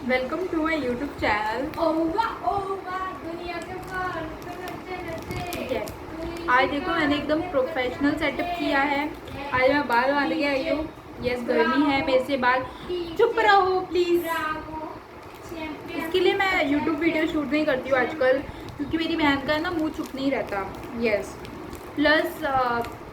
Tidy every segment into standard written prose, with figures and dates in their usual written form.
Welcome to my YouTube channel. दुनिया के पार नचे नचे। ठीक है, आज देखो मैंने एकदम प्रोफेशनल सेटअप किया है। आज मैं बाल बांध के आई हूँ। यस, गर्मी है, मेरे से बाल चुप रहो प्लीज। इसके लिए मैं यूट्यूब वीडियो शूट नहीं करती हूँ आजकल, क्योंकि मेरी बहन का ना मुंह चुप नहीं रहता। यस, प्लस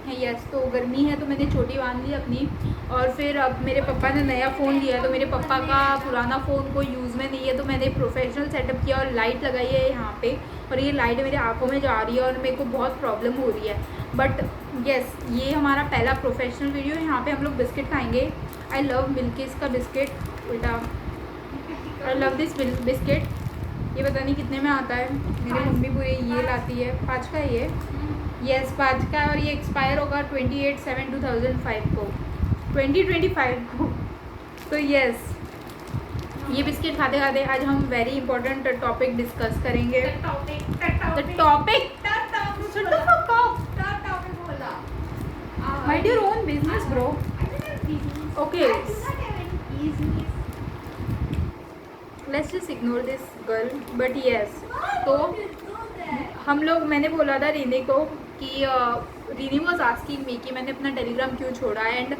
यस, तो गर्मी है तो मैंने छोटी बांध ली अपनी। और फिर अब मेरे पापा ने नया फ़ोन लिया है, तो मेरे पापा का पुराना फ़ोन कोई यूज़ में नहीं है, तो मैंने प्रोफेशनल सेटअप किया और लाइट लगाई है यहाँ पे। और ये लाइट मेरे आंखों में जा रही है और मेरे को बहुत प्रॉब्लम हो रही है। बट यस, ये हमारा पहला प्रोफेशनल वीडियो है। यहाँ पे हम लोग बिस्किट खाएंगे। आई लव मिल्कीज़ का बिस्किट। बेटा, आई लव दिस बिस्किट। ये पता नहीं कितने में आता है, मेरी मम्मी पूरे ये लाती है। 5 का है ये। यस, 5 का। और ये एक्सपायर होगा 28/7/2005 को, 2025 को। तो यस, ये बिस्किट खाते खाते आज हम वेरी इंपॉर्टेंट टॉपिक डिस्कस करेंगे। The topic mind your own business bro. Okay, let's just ignore this girl. But yes, तो हम लोग, मैंने बोला था रीनी को कि रीनी वॉज आस्किंग मी कि मैंने अपना टेलीग्राम क्यों छोड़ा। एंड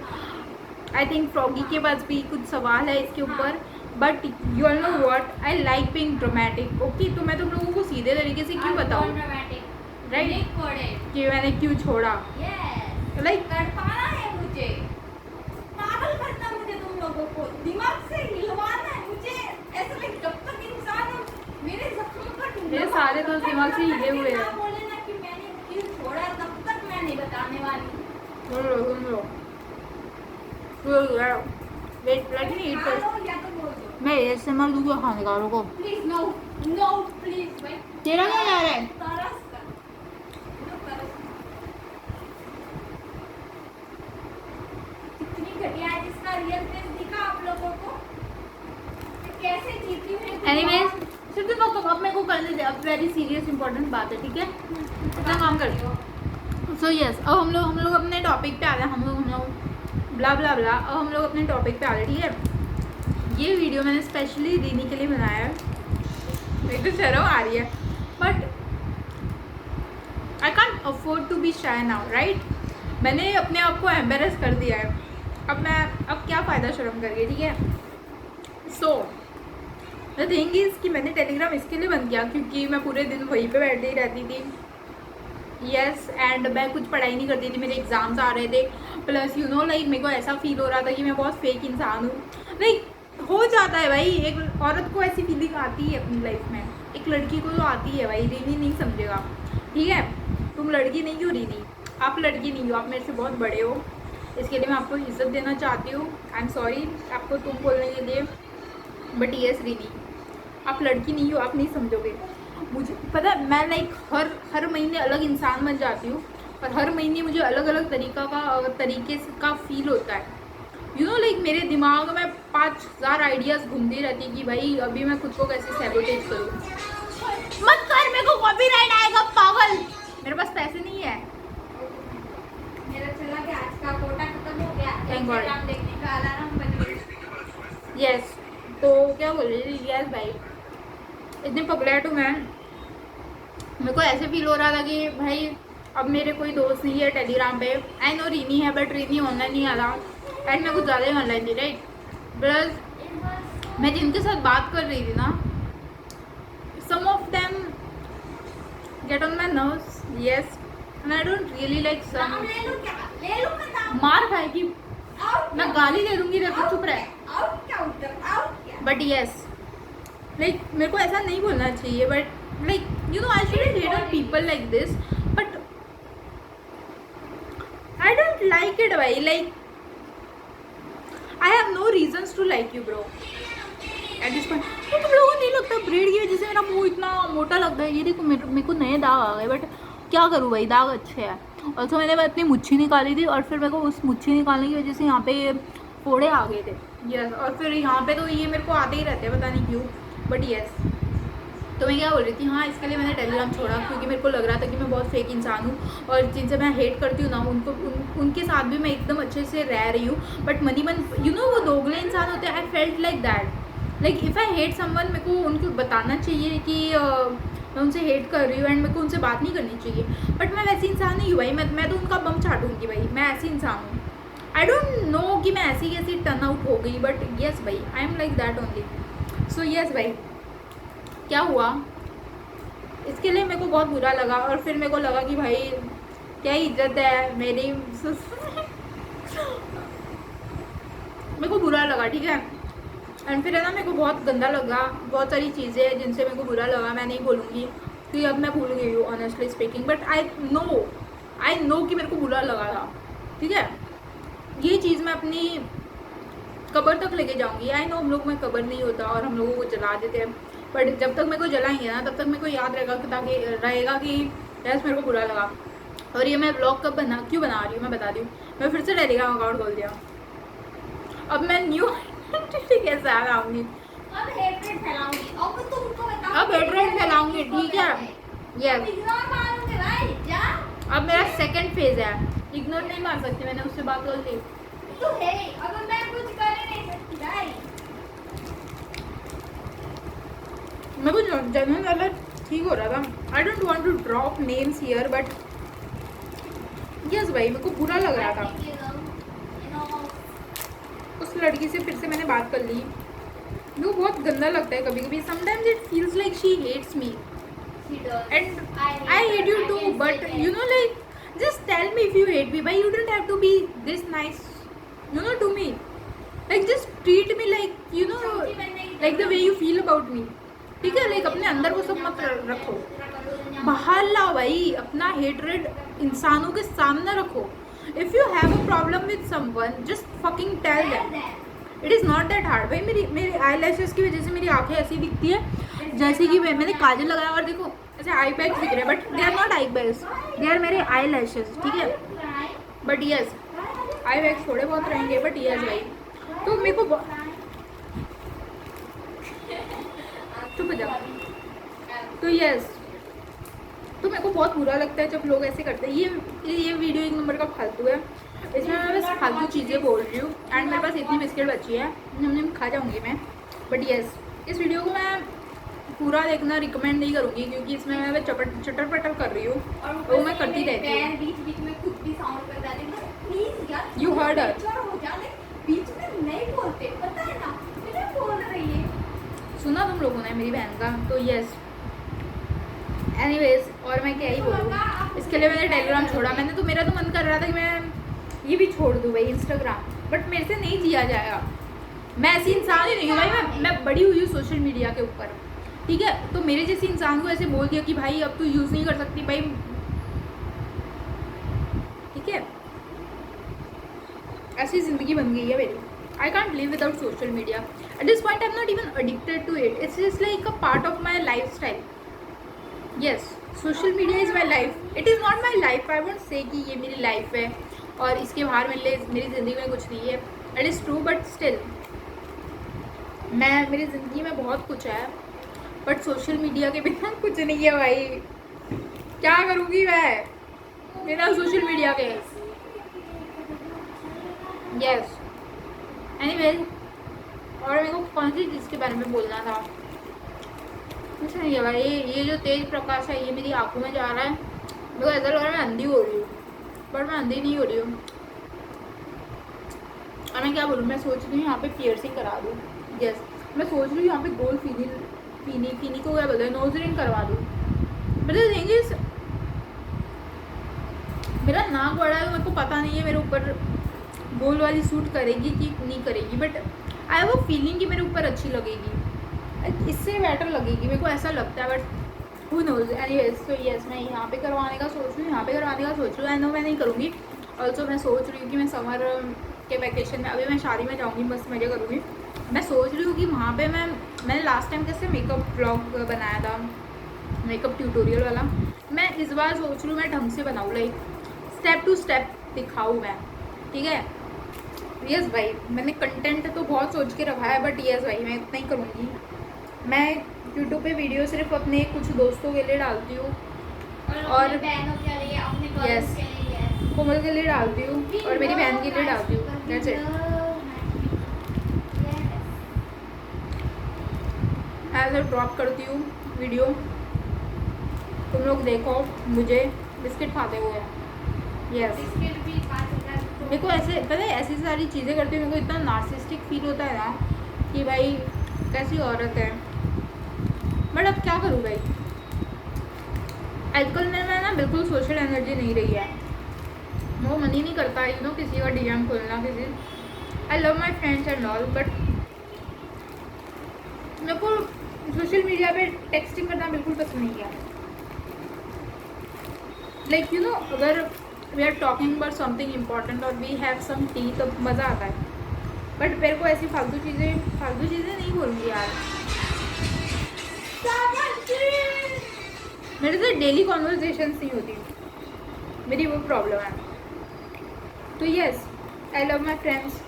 आई थिंक फ्रॉगी के पास भी कुछ सवाल है इसके ऊपर। But you all know what, I like being dramatic. Okay, तो मैं तुम लोगों को सीधे तरीके से क्यों बताऊँ, राइट, कि मैंने क्यों छोड़ा। लाइक तड़पाना है मुझे, पागल करना मुझे, तुम लोगों को दिमाग से हिलवाना है मुझे। ऐसा लगे जब तक इंसान मेरे जख्म पर मेरे सारे दोस्त दिमाग से हिले हुए हैं। बोले ना कि मैंने क्यों छोड़ा, तब तक मैं नहीं बताने वाली। सुन लो wait, let me eat first. या तो बोल दो मैं एएसएमआर दूंगा खाने का, रुको। प्लीज। नो नो प्लीज भाई, तेरा क्या जा रहा है? तरस कर, तरस। कितनी घटिया है, जिसका रियल फेस दिखा आप लोगों को, मैं कैसे जीती हूँ। एनीवेज, सिर्फ तो अब मेरे को करने दे। अब वेरी सीरियस इंपॉर्टेंट बात है, ठीक है? अपना काम करती हो। सो यस, अब हम लोग अपने टॉपिक पे आ रहे हैं। हम लोग ब्ला ब्ला ब्ला। अब हम लोग अपने टॉपिक पे आ रहे हैं, ठीक है? ये वीडियो मैंने स्पेशली रीनी के लिए बनाया है। मेरे को शर्म आ रही है, but I can't afford to be shy now, right? मैंने अपने आप को एम्बेरस कर दिया है। अब क्या फ़ायदा शर्म करके, ठीक है? सो द थिंग इज़ कि मैंने टेलीग्राम इसके लिए बंद किया क्योंकि मैं पूरे दिन वहीं पे बैठी ही रहती थी। यस, एंड मैं कुछ पढ़ाई नहीं करती थी, मेरे एग्ज़ाम्स आ रहे थे। प्लस यू नो, लाइक मेरे को ऐसा फील हो रहा था कि मैं बहुत फेक इंसान हूँ। लाइक हो जाता है भाई, एक औरत को ऐसी फीलिंग आती है अपनी लाइफ में। एक लड़की को तो आती है भाई, रीनी नहीं समझेगा, ठीक है? तुम लड़की नहीं हो रीनी, आप लड़की नहीं हो, आप मेरे से बहुत बड़े हो। इसके लिए मैं आपको इज्जत देना चाहती हूँ। आई एम सॉरी आपको तुम बोलने के लिए, बट यस रीनी, आप लड़की नहीं हो, आप नहीं समझोगे। मुझे पता है, मैं लाइक हर महीने अलग इंसान बन जाती हूँ, और हर महीने मुझे अलग अलग तरीके का फील होता है। यू नो, लाइक मेरे दिमाग में 5000 आइडियाज़ घूमती रहती है कि भाई अभी मैं खुद को कैसे सैबोटेज करूँ। मत कर, मेरे को कॉपीराइट आएगा पागल। मेरे पास पैसे नहीं है। मेरा चला गया, आज का कोटा खत्म हो गया। Thank God. इंस्टाग्राम देखने का अलार्म बज गया। यस, तो क्या बोल रही थी? यस भाई, इतनी पगलेट हूँ मैं। मेरे को ऐसे फील हो रहा था कि भाई अब मेरे कोई दोस्त नहीं है टेलीग्राम पे। आई नो रीनी है, बट रीनी ऑनलाइन नहीं आ रहा। एंड मैं कुछ ज़्यादा ही ऑनलाइन थी, राइट? प्लस मैं जिनके साथ बात कर रही थी ना, some of them get on my nerves. Yes, and I don't really like some. नाम ले लूं क्या? ले लूं मैं नाम? मार खाएगी, आउट मैं गाली दे दूंगी। रखो, चुप रहे। आउट क्या उधर? आउट क्या? बट यस, लाइक मेरे को ऐसा नहीं बोलना चाहिए, but like you know, I shouldn't hate on people like this, but I don't like it भाई। Like I have no reasons to like you bro at this point. तो तुम लोगों को नहीं लगता ब्रेड की वजह से मेरा मुंह इतना मोटा लगता है? ये देखो, मेरे को नए दाग आ गए, बट क्या करूँ भाई, दाग अच्छे हैं। और तो मैंने अपनी मुच्छी निकाली थी, और फिर मेरे को उस मुच्छी निकालने की वजह से यहाँ पे फोड़े आ गए थे। यस, और फिर यहाँ पे तो ये मेरे को आते ही रहते हैं, पता नहीं क्यों। बट यस, तो मैं क्या बोल रही थी, हाँ, इसके लिए मैंने टेलीग्राम छोड़ा क्योंकि मेरे को लग रहा था कि मैं बहुत फेक इंसान हूँ, और जिनसे मैं हेट करती हूँ ना, उनके साथ भी मैं एकदम अच्छे से रह रही हूँ। बट मनी मन, यू नो, वो दोगले इंसान होते हैं। I felt like that. Like if I hate someone, मेरे को उनको बताना चाहिए कि मैं उनसे हेट कर रही हूँ एंड मेरे को उनसे बात नहीं करनी चाहिए, बट मैं वैसी इंसान नहीं हूँ भाई। मैं तो उनका बम छाटूंगी भाई, मैं ऐसी इंसान हूँ। आई डोंट नो कि मैं ऐसी कैसी टर्न आउट हो गई, बट येस भाई, I am like that only. So yes भाई, क्या हुआ इसके लिए मेरे को बहुत बुरा लगा, और फिर मेरे को लगा कि भाई क्या इज्जत है मेरी मेरे को बुरा लगा, ठीक है। एंड फिर है ना, मेरे को बहुत गंदा लगा, बहुत सारी चीज़ें हैं जिनसे मेरे को बुरा लगा, मैं नहीं बोलूँगी कि अब मैं भूल गई हूँ honestly speaking, but I know कि मेरे को बुरा लगा था, ठीक है। ये चीज़ मैं अपनी कब्र तक लेके जाऊँगी। आई नो हम लोग में कब्र नहीं होता और हम लोगों को जला देते हैं, बट जब तक मेरे को जलाएंगे ना तब तक मेरे को याद रहेगा कि यस मेरे को बुरा लगा। और ये मैं ब्लॉग क्यों बना रही हूँ मैं बता दी हूँ। मैं फिर से टेलीग्राम अकाउंट खोल दिया, अब मैं न्यू आइडेंटिटी कैसे आऊँगी, अब हेट्रेड फैलाऊंगी, अब तुमको बताऊंगी, अब हेट्रेड फैलाऊंगी, ठीक है। यस, इग्नोर मारूंगी भाई, जा। अब मेरा सेकंड फेज है, इग्नोर नहीं मार सकती, मैंने उससे बात कर ली। तो है, अगर मैं कुछ कर ही नहीं सकती भाई। मेरे को जनरल वाला ठीक हो रहा था। I don't want to drop names here, but yes भाई मेरे को बुरा लग रहा था। उस लड़की से फिर से मैंने बात कर ली, मेरे को बहुत गंदा लगता है कभी कभी। Sometimes it feels like she hates me and I hate you too, but you know like just tell me if you hate me, but you don't have to be this nice, you know, to me. Like just treat me like, you know, like the way you feel about me, ठीक है। Like अपने अंदर वो सब मत रखो, बाहर लाओ भाई, अपना हेटरेड इंसानों के सामने रखो। If you have a problem with someone, just fucking tell them, it is not that hard. भाई मेरी आई लैशेस की वजह से मेरी आंखें ऐसी दिखती है जैसे कि मैंने काजल लगाया, और देखो ऐसे आई बैग्स दिख रहे हैं, but they are not eye bags, they are मेरे आई लैशेस, ठीक है। बट यस आई बैग्स थोड़े बहुत रहेंगे, बट यस भाई। तो मेरे को चुप जाओ। तो यस, तो मेरे को बहुत बुरा लगता है जब लोग ऐसे करते हैं। ये वीडियो एक नंबर का फालतू है, इसमें मैं बस फालतू चीज़ें बोल रही हूँ। एंड मेरे पास इतनी बिस्किट बची है, हमने खा जाऊँगी मैं। बट यस, इस वीडियो को मैं पूरा देखना रिकमेंड नहीं करूँगी, क्योंकि इसमें मैं चटर पटर कर रही हूँ, और वो मैं करती रहती हूँ। बीच में खुद भी साउंड कर जाते हैं, प्लीज यार You heard her. हो जाने, बीच में नहीं बोलते, पता है ना, मुझे बोल रही है। सुना तुम लोगों ने मेरी बहन का, तो यस एनीवेज, और मैं क्या ही बोलूँ। इसके लिए मैंने टेलीग्राम छोड़ा। तो मेरा तो मन कर रहा था कि मैं ये भी छोड़ दूँ भाई इंस्टाग्राम, बट मेरे से नहीं जिया जाएगा। मैं ऐसी इंसान ही नहीं हूँ भाई, मैं बड़ी हुई हूँ सोशल मीडिया के ऊपर, ठीक है। तो मेरे जैसे इंसान को ऐसे बोल दिया कि भाई अब तू यूज़ नहीं कर सकती भाई, ठीक है। ऐसी ज़िंदगी बन गई है मेरी। I can't live without social media. At this point I am not even addicted to it, it's just like a part of my lifestyle. Yes, social media is my life, it is not my life. I won't say कि ये मेरी life है और इसके बाहर मेरी ज़िंदगी में कुछ नहीं है। It is true, but still मेरी ज़िंदगी में बहुत कुछ है, बट सोशल मीडिया के बिना कुछ नहीं है भाई। क्या करूँगी मैं बिना सोशल मीडिया के। यस एनीवेज, और मेरे को कौन सी चीज़ के बारे में बोलना था, कुछ नहीं है भाई। ये जो तेज प्रकाश है ये मेरी आंखों में जा रहा है, मेरे को ऐसा लग रहा है मैं अंधी हो रही हूँ, बट मैं अंधी नहीं हो रही हूँ। और मैं क्या बोलूँ, मैं सोच रही हूँ यहाँ पे पियर्सिंग करा दूँ। यस, मैं सोच रही हूँ यहाँ पे गोल फीनी को क्या बोलते हैं, नोज रिंग करवा दूँ। बट द थिंग इज, मेरा नाक बड़ा है, तो मेरे को पता नहीं है मेरे ऊपर गोल वाली सूट करेगी कि नहीं करेगी, but I have a feeling कि मेरे ऊपर अच्छी लगेगी, इससे बेटर लगेगी, मेरे को ऐसा लगता है। But who knows. Anyways, so yes, मैं यहाँ पे करवाने का सोच रही हूँ, यहाँ पे करवाने का सोच रही हूँ। आई नो मैं नहीं करूँगी। ऑल्सो मैं सोच रही हूँ कि मैं समर के वैकेशन में, अभी मैं शादी में जाऊँगी, बस मज़े करूँगी। मैं सोच रही हूँ कि वहाँ पे मैंने लास्ट टाइम कैसे मेकअप ब्लॉग बनाया था, मेकअप ट्यूटोरियल वाला, मैं इस बार सोच रही हूँ मैं ढंग से बनाऊँ, लाइक स्टेप टू स्टेप दिखाऊँ मैं, ठीक है। यस भाई, मैंने कंटेंट तो बहुत सोच के रखा है, बट यस भाई मैं इतना ही करूँगी। मैं यूट्यूब पे वीडियो सिर्फ अपने कुछ दोस्तों के लिए डालती हूँ, और बहनों के लिए, अपने गर्ल्स के लिए, कोमल के लिए डालती हूँ, और मेरी बहन के लिए डालती हूँ। That's it. ऐसे ड्रॉप करती हूँ वीडियो, तुम लोग देखो मुझे बिस्किट खाते हुए। यस, बिस्किट भी 5000 मेरे को ऐसे पता है, ऐसी सारी चीज़ें करती हूँ, मेरे को इतना नार्सिस्टिक फील होता है ना कि भाई कैसी औरत है। बट अब क्या करूँ भाई, आजकल में ना बिल्कुल सोशल एनर्जी नहीं रही है, वो मन ही नहीं करता किसी का डीएम खोलना किसी। I love my friends and all, but मेरे को सोशल मीडिया पे टेक्सटिंग करना बिल्कुल पसंद नहीं है। लाइक अगर we are talking about something important और वी हैव सम टी तो मज़ा आता है, बट मेरे को ऐसी फालतू चीज़ें नहीं बोलूँगी यार। मेरे से डेली कॉन्वर्जेशंस नहीं होती, मेरी वो प्रॉब्लम है। तो yes, I love my friends,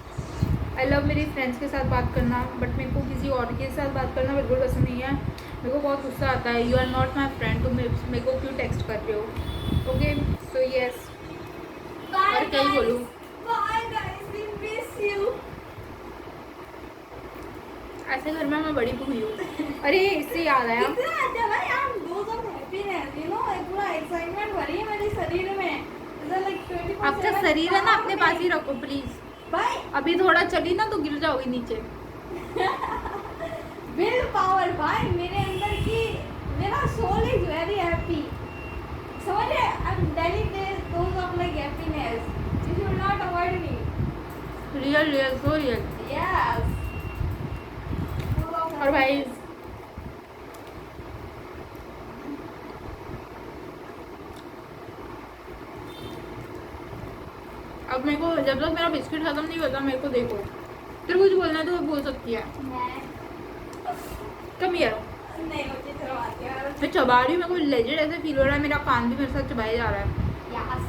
I love मेरी फ्रेंड्स के साथ बात करना, बट मेरे को किसी और के साथ बात करना बिल्कुल पसंद नहीं है। मेरे को बहुत गुस्सा आता है, you are not my friend, तुम मेरे को क्यों टेक्स्ट कर रहे हो। ओके, सो यस, और क्या ही बोलूँ। ऐसे घर में मैं बड़ी हुई हूँ। अरे इससे याद आया, आपका शरीर है ना अपने पास ही रखो प्लीज। भाई अभी थोड़ा चली ना तो गिर जाओगी नीचे। विल पावर भाई मेरे अंदर की, मेरा सोल इज वेरी हैप्पी, समझ रहे? I am telling this those of like happiness, you should not avoid me. Real so real. Yes, और भाई अब मेरे को जब तक मेरा बिस्किट खत्म नहीं होता, मेरे को देखो, तेरे कुछ बोलना है तो वो बोल सकती है। कम हियर, नहीं मुझे चलवाती है मैं चबा रही हूँ, मेरे को लेजिट ऐसे फील हो रहा है, मेरा कान भी मेरे साथ चबाया जा रहा है। यस,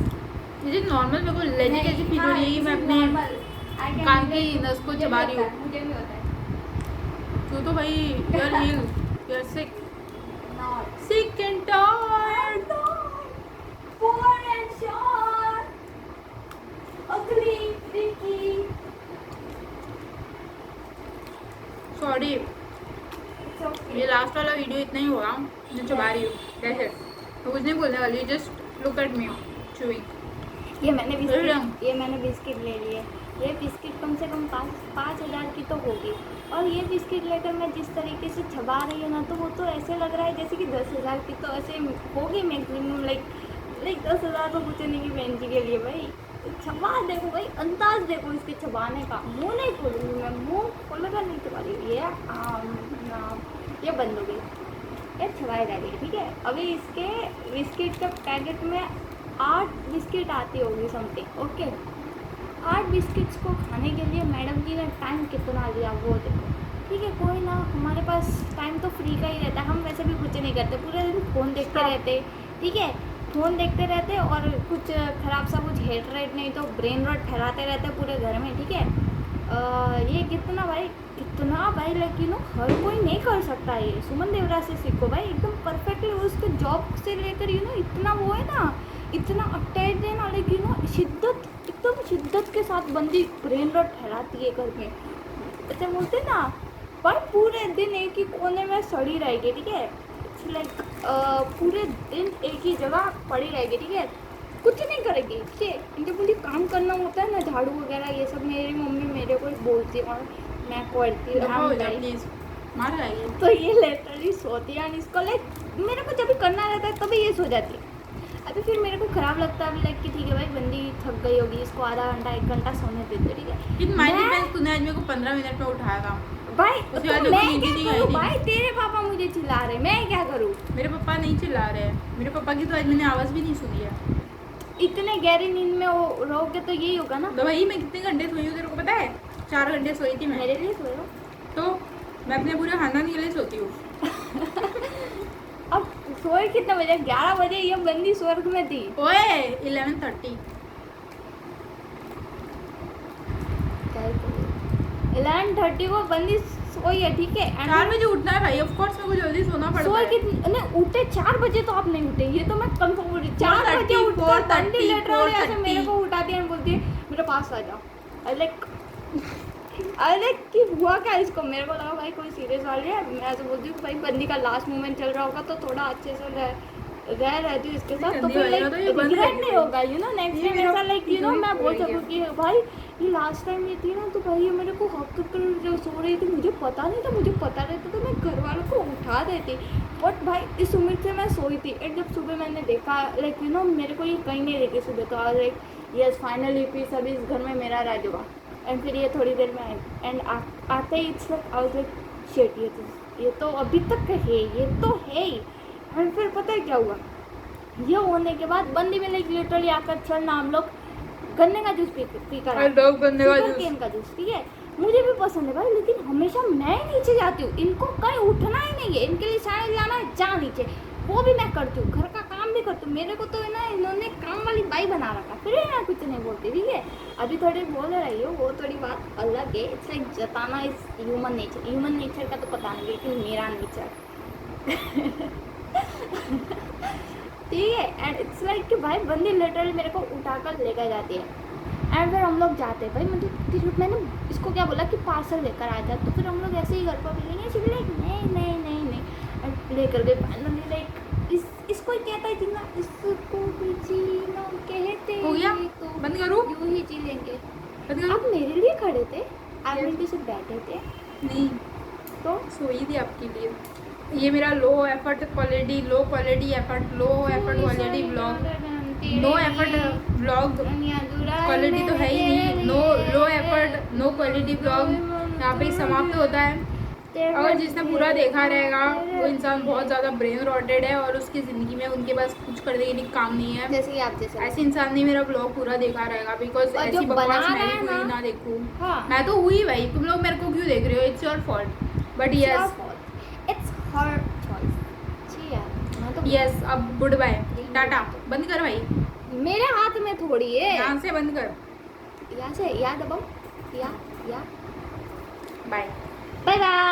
मुझे नॉर्मल मेरे को लेजिट ऐसी फील हो रही है कि मैं अपने कान की नस को चबा रही हूँ। मुझे भी होता है। तू तो भाई यार you are sick not sick and tired. poor and short, ugly, freaky. Sorry, It's okay. ये लास्ट वाला वीडियो इतना ही होगा, मैं चबा रही हूँ, दैट्स इट। मैं कुछ नहीं बोलने वाली, just look at me chewing. ये मैंने बिस्किट ले लिए। ये बिस्किट कम से कम 5,000 की तो होगी, और ये बिस्किट लेकर मैं जिस तरीके से चबा रही हूँ ना, तो वो तो ऐसे लग रहा है जैसे कि 10,000 की तो ऐसे होगी मैक्सिमम। लाइक 10,000 तो कुछ नहीं की बहन जी के लिए भाई। चबा देखो भाई, अंदाज देखो इसके चबाने का। मुँह नहीं खोलूँगी मैं, मुँह खोलकर नहीं चबा रही। ये बंद हो गई, ये चबाई जा रही, ठीक है। अभी इसके बिस्किट के पैकेट में 8 बिस्किट आती होगी समथिंग, ओके। 8 बिस्किट्स को खाने के लिए मैडम जी ने टाइम कितना लिया वो देखो, ठीक है। कोई ना, हमारे पास टाइम तो फ्री का ही रहता है, हम वैसे भी कुछ नहीं करते, पूरे दिन फ़ोन देखते रहते, ठीक है। फ़ोन देखते रहते और कुछ ख़राब सा कुछ हेड रेट नहीं तो ब्रेन रॉट फैलाते रहते पूरे घर में, ठीक है। ये कितना भाई लेकिन हर कोई नहीं कर सकता। ये सुमन देवरा से सीखो भाई, एकदम परफेक्टली। उसके जॉब से लेकर इतना वो है ना, इतना अटैच है ना, लेकिन एकदम शिद्दत के साथ बंदी ब्रेन रॉट फैलाती है घर में। ऐसे बोलते ना भाई, पूरे दिन एक ही कोने में सड़ी रहेगी, ठीक है। लाइक पूरे दिन एक ही जगह पड़ी रहेगी, ठीक है, कुछ नहीं करेगी, ठीक है। इनके मुझे काम करना होता है ना, झाड़ू वगैरह ये सब मेरी मम्मी मेरे को बोलती है और मैं करती हूँ, मार जाएगी। तो ये लिटरली सोती है। और इसको लाइक मेरे को जब भी करना रहता है तभी ये सो जाती है। अभी फिर मेरे को ख़राब लगता है अभी, लाइक कि ठीक है भाई, बंदी थक गई होगी, इसको आधा घंटा 1 घंटा सोने देते, ठीक है। इन माय डिफेंस तूने आज मेरे को 15 मिनट में उठाया था भाई, उसके तो बाद मैं मेरे को क्या नींद नहीं करूँ आई थी। भाई, तेरे पापा मुझे चिल्ला रहे, मैं क्या करूँ। मेरे पापा नहीं चिल्ला रहे हैं, मेरे पापा की तो आज मैंने आवाज़ भी नहीं सुनी है। इतने गहरी नींद में वो रहोगे तो यही होगा ना। तो भाई मैं कितने घंटे सोई हूँ तेरे को पता है? 4 घंटे सोई थी मैं। मेरे लिए सोए हो तो मैं अपने पूरे खानदान के लिए सोती हूँ। अब सोए कितने बजे? 11 बजे ये बंदी स्वर्ग में थी। ओए 11:30। 11:30 को बंदी सोई है, ठीक है। 4 बजे उठना है भाई, ऑफ कोर्स मेरे को जल्दी सोना पड़ता सोए है। कितने उठे? 4 बजे तो आप नहीं उठे, ये तो मैं कंफर्म बोल रही हूँ। 4 बजे उठकर बंदी लेटर ऐसे मेरे को उठाती है, बोलती है मेरे पास आ जाओ। लाइक अरे कि हुआ क्या इसको, मेरे को लगा भाई कोई सीरियस वाली है। मैं तो बोलती हूँ भाई बंदी का लास्ट मोमेंट चल रहा होगा तो थोड़ा अच्छे से रह रहती हूँ इसके साथ, तो गंदी फिर वाली लाइक तो ये बंद रिग्रेट कर नहीं दी। होगा यू नो नेक्स्ट ये टाइम मेरा ऐसा लाइक यू नो इग्नोर मैं बोल हो रही सकूँ कि भाई ये लास्ट टाइम ये थी ना तो भाई ये मेरे को हक कर जो सो रही थी, मुझे पता नहीं था, मुझे पता रहता तो मैं घर वालों को उठा देती। बट भाई इस उम्मीद से मैं सोई थी एंड जब सुबह मैंने देखा लाइक यू नो मेरे को ये कहीं नहीं देखी सुबह, तो आज लाइक यस फाइनली पीस अभी इस घर में मेरा राज हुआ। एंड फिर ये थोड़ी देर में आई एंड आते ही it's like I was like shit ये तो अभी तक है, ये तो है ही। एंड फिर पता है क्या हुआ, ये होने के बाद बंदी में लाइक लिटरली आकर चल ना हम लोग गन्ने का जूस पी कर I love गन्ने का जूस। केन का जूस, ठीक है मुझे भी पसंद है भाई, लेकिन हमेशा मैं ही नीचे जाती हूँ, इनको कहीं उठना ही नहीं है, इनके लिए शायद जाना है जा नीचे, वो भी मैं करती हूँ, घर का काम भी करती हूँ, मेरे को तो है ना इन्होंने काम वाली बाई बना रखा, फिर मैं कुछ नहीं बोलती, ठीक है। अभी थोड़ी बोल रही हो वो थोड़ी बात अलग है, इट्स लाइक जताना इज ह्यूमन नेचर का तो पता नहीं, लेकिन मेरा नेचर ठीक है। एंड इट्स लाइक कि भाई बंदी लिटरली मेरे को उठाकर लेकर जाती है एंड फिर हम लोग जाते हैं भाई, मतलब फिर मैंने इसको क्या बोला कि पार्सल लेकर आ जा, तो फिर हम लोग ऐसे ही घर पर मिलेंगे, फिर लाइक नहीं एंड लेकर गए फाइनली लाइक इसको ही कहता है जीना, इसको भी जीना कहते हो गया? तो बंद करूं? यूं ही जी लेंगे। बंद करूं? आप मेरे लिए खड़े थे, आप Yes. मेरे से बैठे थे नहीं तो सोई थी आपके लिए। ये मेरा low effort quality effort quality blog, no effort blog quality तो है ही नहीं, low effort no quality blog यहाँ पे समाप्त होता है। अगर जिसने पूरा देखा रहेगा वो इंसान बहुत ज़्यादा ब्रेन रॉटेड है और उसकी ज़िंदगी में उनके पास कुछ करने के लिए काम नहीं है। जैसे कि आप जैसे ऐसे इंसान ने मेरा ब्लॉग पूरा देखा रहेगा, बिकॉज और जो ऐसी बकवास बना मैं रहा भी है कोई ना- ना देखूँ। हाँ मैं तो हुई भाई, तुम लोग मेरे को क्यों देख रहे हो, it's your fault. But yes it's her choice जी यार, मैं तो यस, अब गुड बाय टाटा, बंद कर भाई, मेरे हाथ में थोड़ी है, यहाँ से बंद कर, यहाँ से या दबाओ या बाय। Bye bye.